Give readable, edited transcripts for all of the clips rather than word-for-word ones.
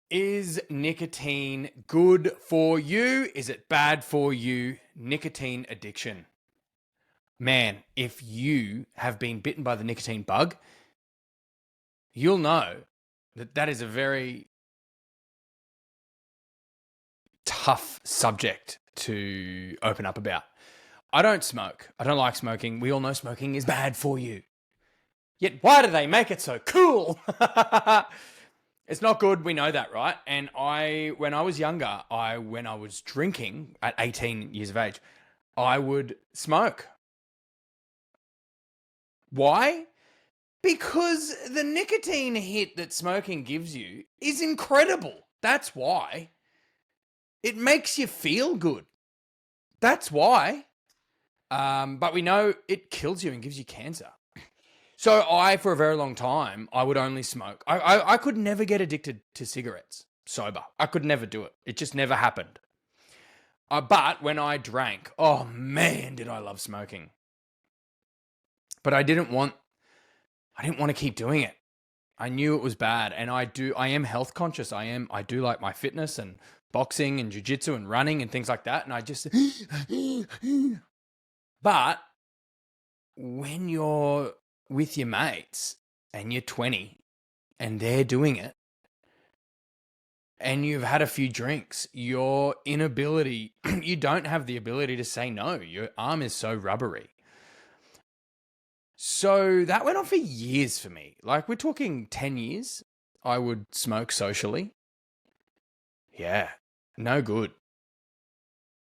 Is nicotine good for you? Is it bad for you? Nicotine addiction. Man, if you have been bitten by the nicotine bug, you'll know that that is a very tough subject to open up about. I don't smoke. I don't like smoking. We all know smoking is bad for you. Yet why do they make it so cool? It's not good. We know that, right? And when I was younger, when I was drinking at 18 years of age, I would smoke. Why? Because the nicotine hit that smoking gives you is incredible. That's why. It makes you feel good. That's why. But we know it kills you and gives you cancer. So for a very long time, I would only smoke. I could never get addicted to cigarettes sober. I could never do it. It just never happened. But when I drank, oh man, did I love smoking. But I didn't want to keep doing it. I knew it was bad, and I am health conscious. I do like my fitness and boxing and jiu-jitsu and running and things like that. And I just, but when you're with your mates and you're 20 and they're doing it and you've had a few drinks, your inability, you don't have the ability to say no. Your arm is so rubbery. So that went on for years for me. Like, we're talking 10 years. I would smoke socially. Yeah, no good.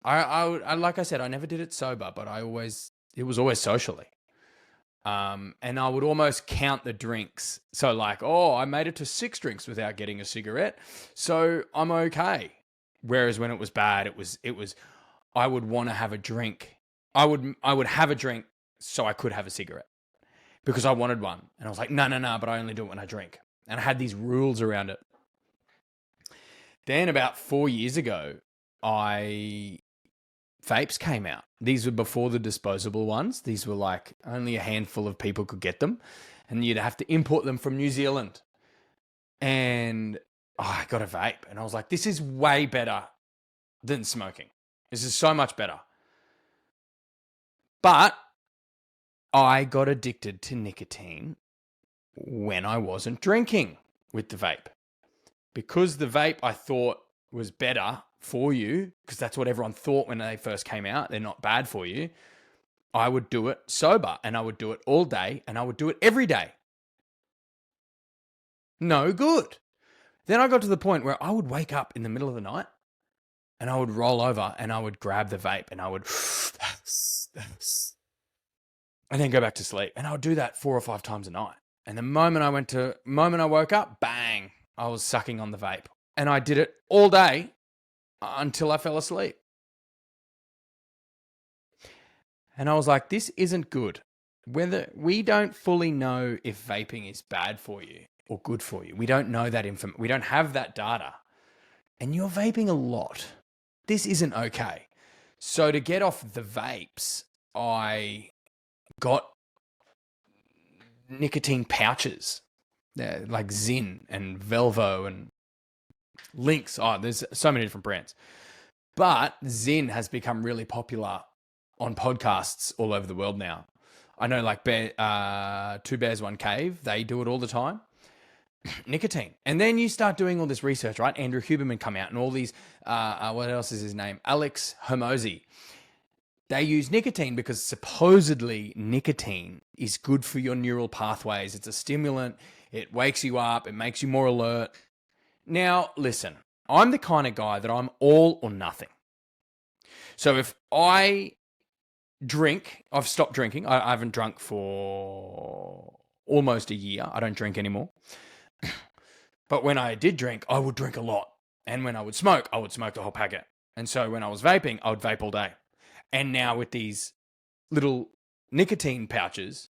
I like I said, I never did it sober, but it was always socially. And I would almost count the drinks. So like, oh, I made it to 6 drinks without getting a cigarette, so I'm okay. Whereas when it was bad, it was, I would want to have a drink. I would have a drink so I could have a cigarette because I wanted one. And I was like, no, but I only do it when I drink. And I had these rules around it. Then about 4 years ago, vapes came out. These were before the disposable ones. These were like only a handful of people could get them, and you'd have to import them from New Zealand. And I got a vape, and I was like, this is way better than smoking. This is so much better. But I got addicted to nicotine when I wasn't drinking with the vape. Because the vape I thought was better for you, because that's what everyone thought when they first came out, they're not bad for you, I would do it sober, and I would do it all day, and I would do it every day. No good. Then I got to the point where I would wake up in the middle of the night and I would roll over and I would grab the vape and I would and then go back to sleep. And I would do that 4 or 5 times a night. And the moment I woke up, bang, I was sucking on the vape. And I did it all day until I fell asleep. And I was like, this isn't good. Whether we don't fully know if vaping is bad for you or good for you. We don't know that information. We don't have that data. And you're vaping a lot. This isn't okay. So to get off the vapes, I got nicotine pouches, like Zyn and Velvo and Lynx. Oh, there's so many different brands. But Zyn has become really popular on podcasts all over the world now. I know like Two Bears, One Cave, they do it all the time. Nicotine. And then you start doing all this research, right? Andrew Huberman come out and all these, what else is his name? Alex Hormozi. They use nicotine because supposedly nicotine is good for your neural pathways. It's a stimulant. It wakes you up. It makes you more alert. Now, listen, I'm the kind of guy that I'm all or nothing. So if I drink, I've stopped drinking. I haven't drunk for almost a year. I don't drink anymore. But when I did drink, I would drink a lot. And when I would smoke the whole packet. And so when I was vaping, I would vape all day. And now with these little nicotine pouches,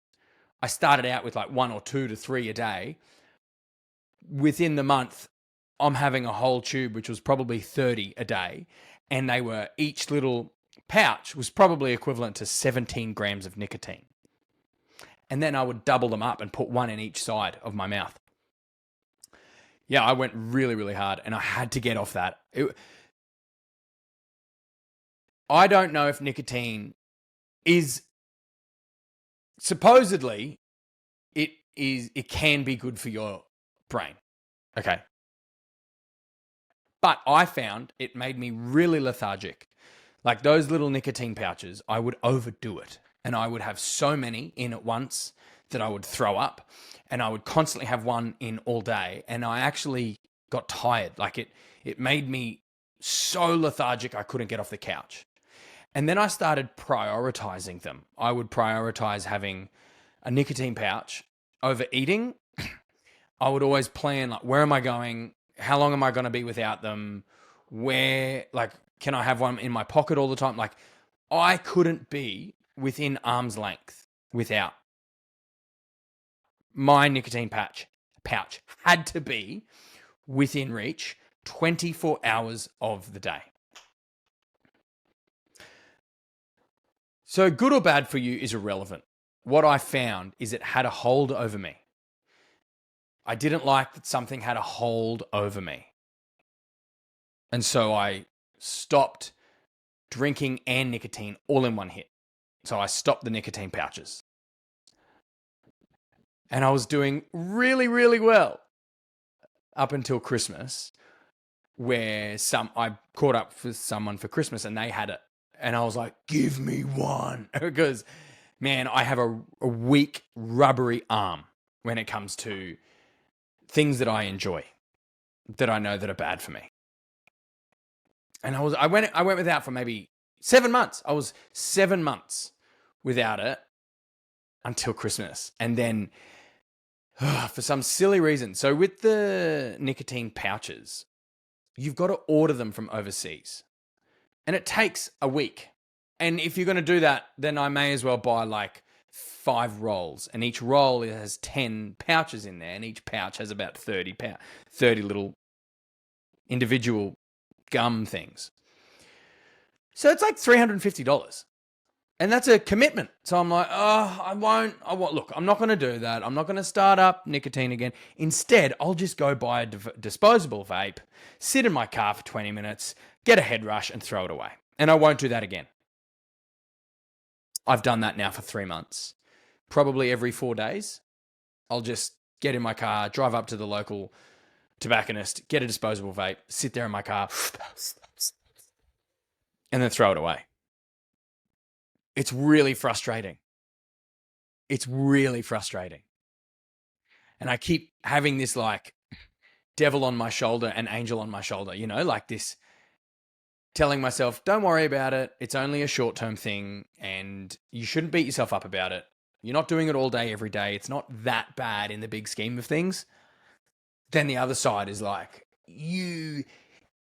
I started out with like 1 or 2 to 3 a day. Within the month, I'm having a whole tube, which was probably 30 a day. And they were, each little pouch was probably equivalent to 17 grams of nicotine. And then I would double them up and put one in each side of my mouth. Yeah, I went really, really hard and I had to get off that. I don't know if nicotine is supposedly it can be good for your brain. Okay. But I found it made me really lethargic. Like those little nicotine pouches, I would overdo it. And I would have so many in at once that I would throw up. And I would constantly have one in all day. And I actually got tired. Like it made me so lethargic I couldn't get off the couch. And then I started prioritizing them. I would prioritize having a nicotine pouch over eating. I would always plan, like, where am I going? How long am I going to be without them? Where, like, can I have one in my pocket all the time? Like, I couldn't be within arm's length without my nicotine pouch had to be within reach 24 hours of the day. So good or bad for you is irrelevant. What I found is it had a hold over me. I didn't like that something had a hold over me. And so I stopped drinking and nicotine all in one hit. So I stopped the nicotine pouches. And I was doing really, really well up until Christmas, where I caught up with someone for Christmas and they had it. And I was like, give me one. Because, man, I have a weak, rubbery arm when it comes to things that I enjoy, that I know that are bad for me. And I went without for maybe 7 months. I was 7 months without it until Christmas. And then for some silly reason, so with the nicotine pouches, you've got to order them from overseas. And it takes a week. And if you're going to do that, then I may as well buy like 5 rolls. And each roll has 10 pouches in there. And each pouch has about 30 little individual gum things. So it's like $350. And that's a commitment. So I'm like, I won't. Look, I'm not going to do that. I'm not going to start up nicotine again. Instead, I'll just go buy a disposable vape, sit in my car for 20 minutes, get a head rush and throw it away. And I won't do that again. I've done that now for 3 months. Probably every 4 days, I'll just get in my car, drive up to the local tobacconist, get a disposable vape, sit there in my car, and then throw it away. It's really frustrating. It's really frustrating. And I keep having this like devil on my shoulder and angel on my shoulder, like this, telling myself, don't worry about it. It's only a short-term thing and you shouldn't beat yourself up about it. You're not doing it all day, every day. It's not that bad in the big scheme of things. Then the other side is like, you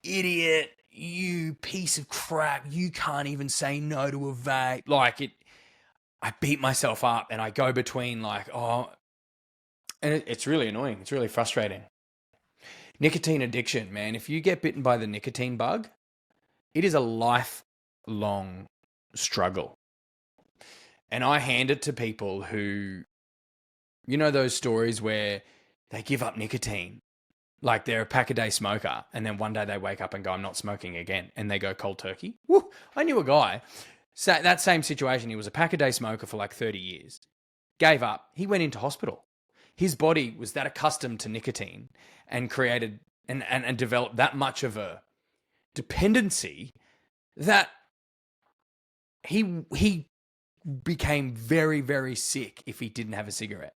idiot, you piece of crap. You can't even say no to a vape. Like I beat myself up and I go between like, and it's really annoying. It's really frustrating. Nicotine addiction, man. If you get bitten by the nicotine bug, it is a lifelong struggle. And I hand it to people who, those stories where they give up nicotine, like they're a pack-a-day smoker, and then one day they wake up and go, I'm not smoking again, and they go cold turkey. Woo! I knew a guy, that same situation, he was a pack-a-day smoker for like 30 years, gave up, he went into hospital. His body was that accustomed to nicotine and created and developed that much of a dependency that he became very, very sick if he didn't have a cigarette.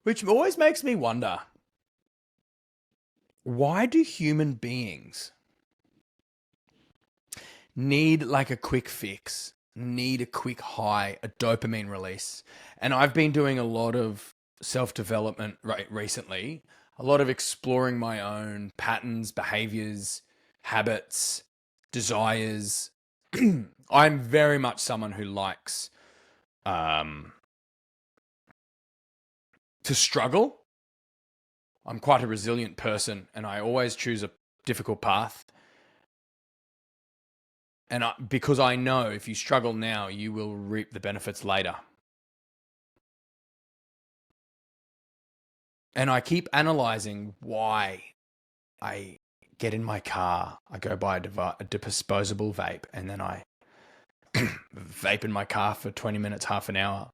Which always makes me wonder, why do human beings need like a quick fix, need a quick high, a dopamine release? And I've been doing a lot of self-development recently, a lot of exploring my own patterns, behaviors, habits, desires. I'm very much someone who likes to struggle. I'm quite a resilient person and I always choose a difficult path. And because I know if you struggle now, you will reap the benefits later. And I keep analyzing why I get in my car, I go buy a disposable vape, and then I vape in my car for 20 minutes, half an hour.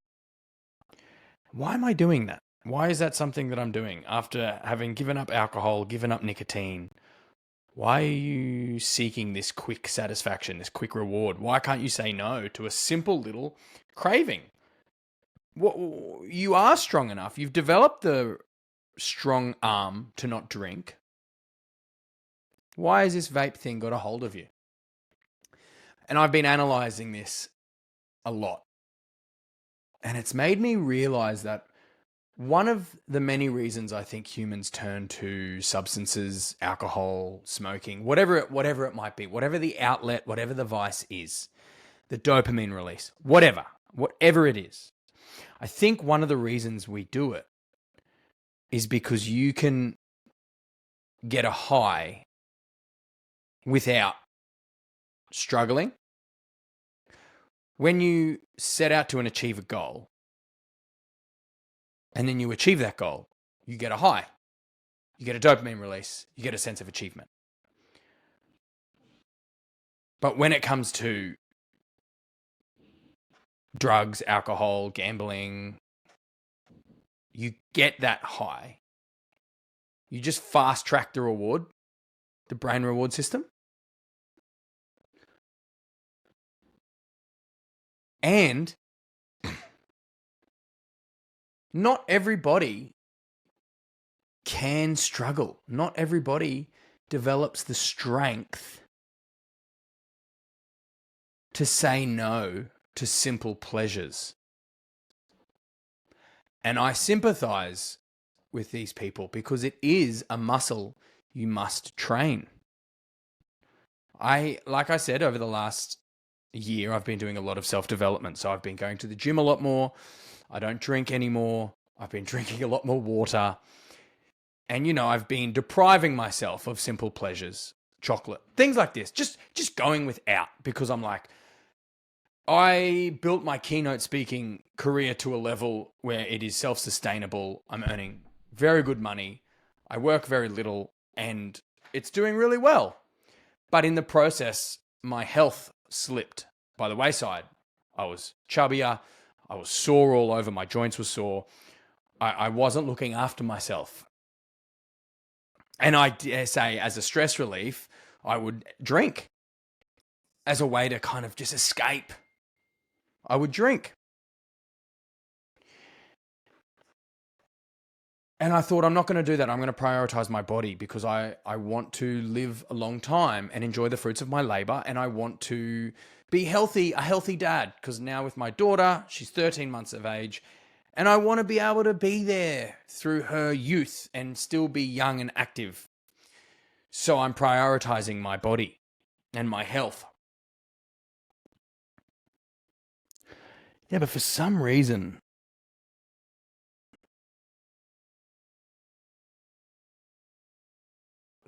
Why am I doing that? Why is that something that I'm doing after having given up alcohol, given up nicotine? Why are you seeking this quick satisfaction, this quick reward? Why can't you say no to a simple little craving? You are strong enough. You've developed the strong arm to not drink. Why has this vape thing got a hold of you? And I've been analyzing this a lot. And it's made me realize that one of the many reasons I think humans turn to substances, alcohol, smoking, whatever it might be, whatever the outlet, whatever the vice is, the dopamine release, whatever it is. I think one of the reasons we do it is because you can get a high without struggling. When you set out to achieve a goal, and then you achieve that goal, you get a high. You get a dopamine release. You get a sense of achievement. But when it comes to drugs, alcohol, gambling, you get that high. You just fast track the reward, the brain reward system. And not everybody can struggle. Not everybody develops the strength to say no to simple pleasures. And I sympathize with these people because it is a muscle you must train. Like I said, over the last year, I've been doing a lot of self-development. So I've been going to the gym a lot more. I don't drink anymore. I've been drinking a lot more water. And, I've been depriving myself of simple pleasures, chocolate, things like this, just going without, because I'm like, I built my keynote speaking career to a level where it is self-sustainable. I'm earning very good money. I work very little and it's doing really well. But in the process, my health slipped by the wayside. I was chubbier. I was sore all over. My joints were sore. I wasn't looking after myself. And I dare say, as a stress relief, I would drink as a way to kind of just escape. I would drink. And I thought, I'm not going to do that. I'm going to prioritize my body because I want to live a long time and enjoy the fruits of my labor. And I want to be healthy, a healthy dad. Because now with my daughter, she's 13 months of age. And I want to be able to be there through her youth and still be young and active. So I'm prioritizing my body and my health. Yeah, but for some reason,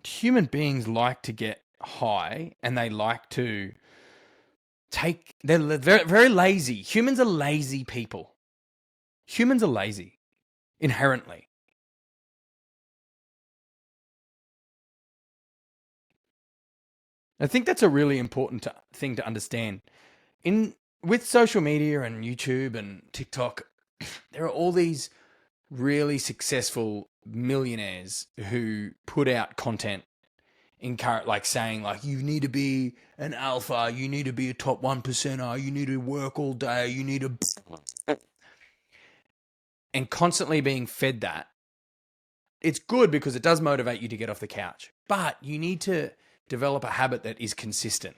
human beings like to get high and they like to they're very, very lazy. Humans are lazy people. Humans are lazy inherently. I think that's a really important thing to understand. With social media and YouTube and TikTok, there are all these really successful millionaires who put out content like saying like, you need to be an alpha, you need to be a top 1%er, you need to work all day, you need to, and constantly being fed that. It's good because it does motivate you to get off the couch, but you need to develop a habit that is consistent.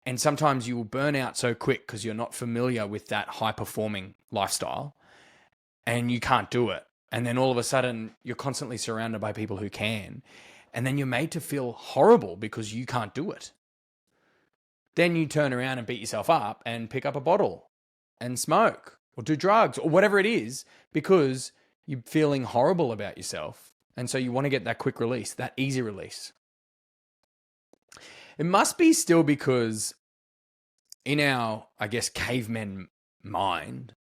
And sometimes you will burn out so quick because you're not familiar with that high performing lifestyle and you can't do it. And then all of a sudden you're constantly surrounded by people who can. And then you're made to feel horrible because you can't do it. Then you turn around and beat yourself up and pick up a bottle and smoke or do drugs or whatever it is because you're feeling horrible about yourself. And so you want to get that quick release, that easy release. It must be still because in our, I guess, cavemen mind,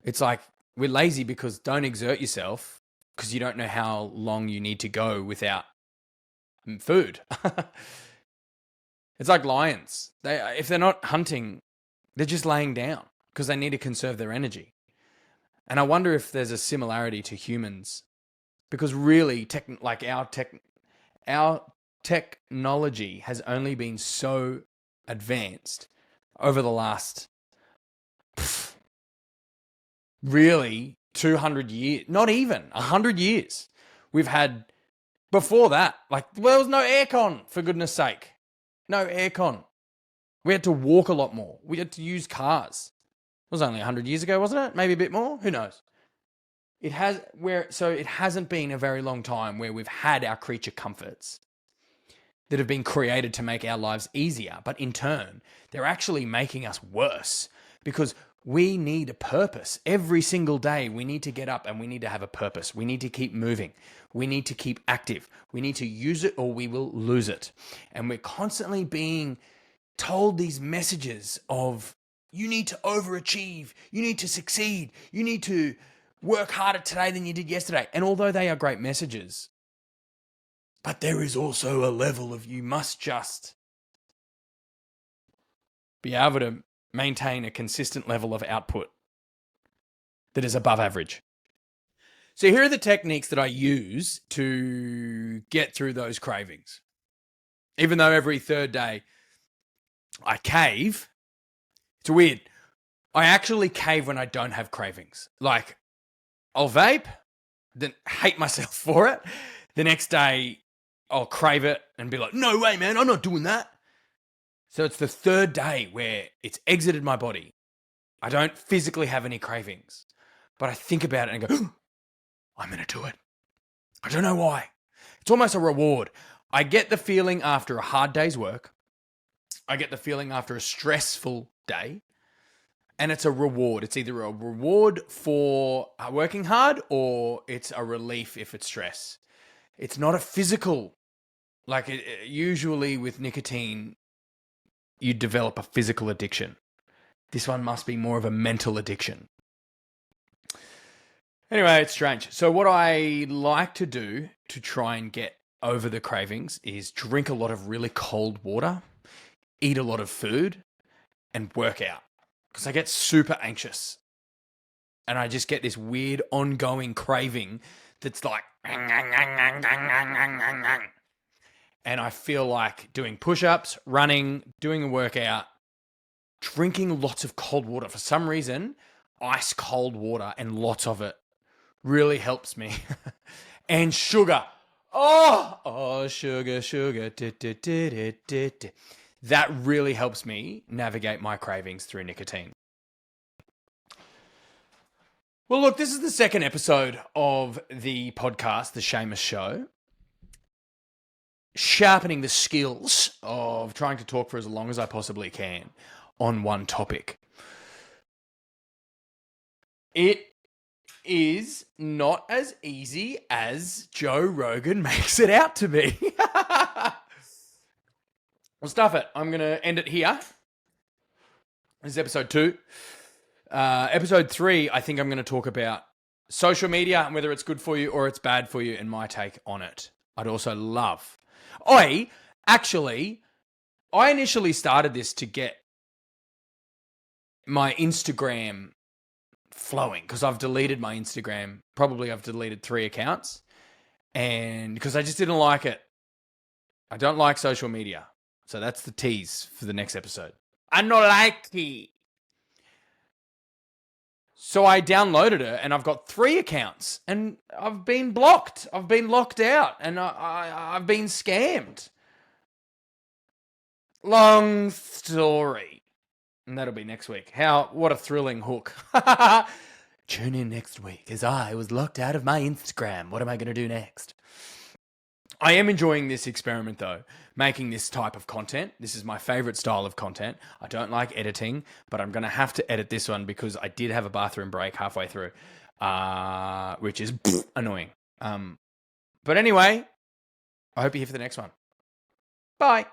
it's like we're lazy because don't exert yourself because you don't know how long you need to go without food. It's like lions. If they're not hunting, they're just laying down because they need to conserve their energy. And I wonder if there's a similarity to humans, because really, our technology has only been so advanced over the last really 200 years, not even 100 years. We've had, before that, there was no aircon, for goodness sake. No aircon. We had to walk a lot more. We had to use cars. It was only 100 years ago, wasn't it? Maybe a bit more. Who knows? It hasn't been a very long time where we've had our creature comforts that have been created to make our lives easier. But in turn, they're actually making us worse because we need a purpose. Every single day, we need to get up and we need to have a purpose. We need to keep moving. We need to keep active. We need to use it or we will lose it. And we're constantly being told these messages of, you need to overachieve, you need to succeed, you need to work harder today than you did yesterday. And although they are great messages, but there is also a level of, you must just be able to maintain a consistent level of output that is above average. So here are the techniques that I use to get through those cravings. Even though every third day I cave, it's weird. I actually cave when I don't have cravings. Like, I'll vape, then hate myself for it. The next day, I'll crave it and be like, no way, man, I'm not doing that. So it's the third day where it's exited my body. I don't physically have any cravings, but I think about it and go, I'm going to do it. I don't know why. It's almost a reward. I get the feeling after a hard day's work. I get the feeling after a stressful day. And it's a reward. It's either a reward for working hard or it's a relief if it's stress. It's not a physical. Usually with nicotine, you develop a physical addiction. This one must be more of a mental addiction. Anyway, it's strange. So what I like to do to try and get over the cravings is drink a lot of really cold water, eat a lot of food, and work out. Because I get super anxious. And I just get this weird ongoing craving that's like, and I feel like doing push-ups, running, doing a workout, drinking lots of cold water. For some reason, ice cold water and lots of it really helps me. And sugar. Oh, sugar. That really helps me navigate my cravings through nicotine. Well, look, this is the second episode of the podcast, The Seamus Show. Sharpening the skills of trying to talk for as long as I possibly can on one topic. It is not as easy as Joe Rogan makes it out to be. Well, stuff it. I'm going to end it here. This is episode 2. Episode 3, I think I'm going to talk about social media and whether it's good for you or it's bad for you and my take on it. I'd also love... I initially started this to get my Instagram flowing because I've deleted my Instagram. Probably I've deleted 3 accounts and because I just didn't like it. I don't like social media. So that's the tease for the next episode. I don't like it. So I downloaded it and I've got 3 accounts and I've been blocked. I've been locked out and I've been scammed. Long story. And that'll be next week. What a thrilling hook. Tune in next week as I was locked out of my Instagram. What am I going to do next? I am enjoying this experiment though, making this type of content. This is my favorite style of content. I don't like editing, but I'm going to have to edit this one because I did have a bathroom break halfway through, which is annoying. But anyway, I hope you're here for the next one. Bye.